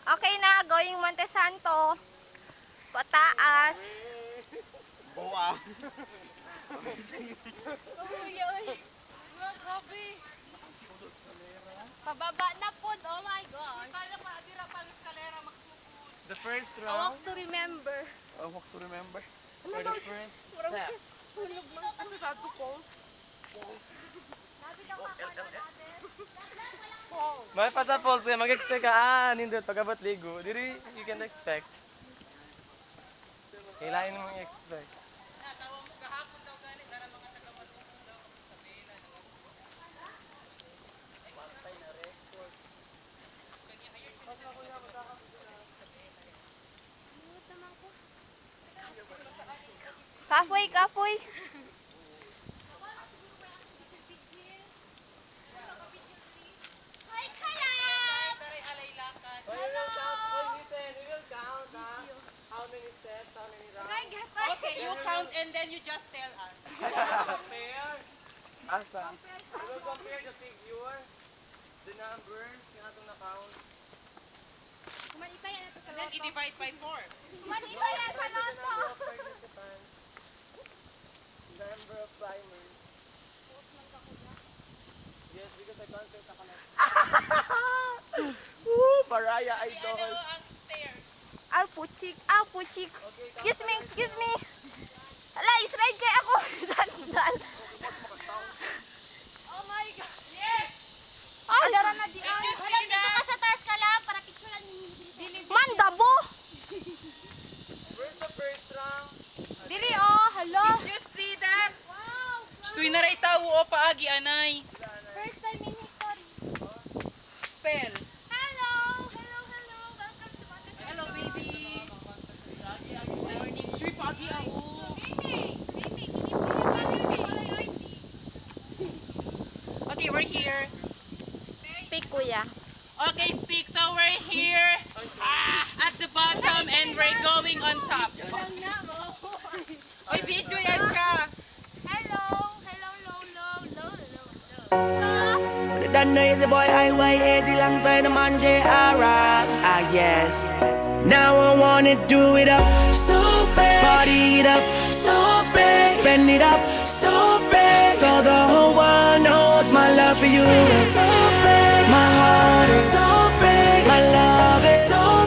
Okay na, going Monte Santo. Pataas. Boa. Pababa na po. Oh my gosh. The first A round. walk to remember. A walk to remember. For the first step. May pa sa falls kaya mag-expect ka, nindot, pagkabat ligo. Diri, you can expect. Kailangan mo i-expect. Kapoy, kapoy. Okay, you count and then you just tell us. Asa? We will compare the figure, the numbers, yung atong na-count. Kumanipay yan ito sa Then i-divide by 4. Kumanipay yan sa loto. Number of participants, number of climbers. Yes, because I counted sa kalat. Woo! Paraya idol! Ang stairs. Aw, puchik. Aw, puchik. Excuse me, excuse me. Ala, slide kay ako. Sandal. Oh my God. Yes! Oh, dara na di ay. Wala, dito ka sa taas ka lang para picturean ni Mandabo. Where's the first round? Dili oh, hello. Did you see that? Wow! Stuy na rin tao o paagi, anay. First time in history. Spell. Hello, hello, hello. Welcome to Monte Santo. Hello, baby. Morning. Stuy, paagi ako. Okay, we're here. Speak, kuya. Okay, speak. So we're here at the bottom and we're going on top. Oy, video yan siya. Hello, hello, low, low, low, low, low. So, The done is a boy IYAZ alongside the man JR. Ah yes. Now I wanna do it up so bad, party it up so bad, spend it up so bad, so the whole world knows my love for you is so bad, my heart is so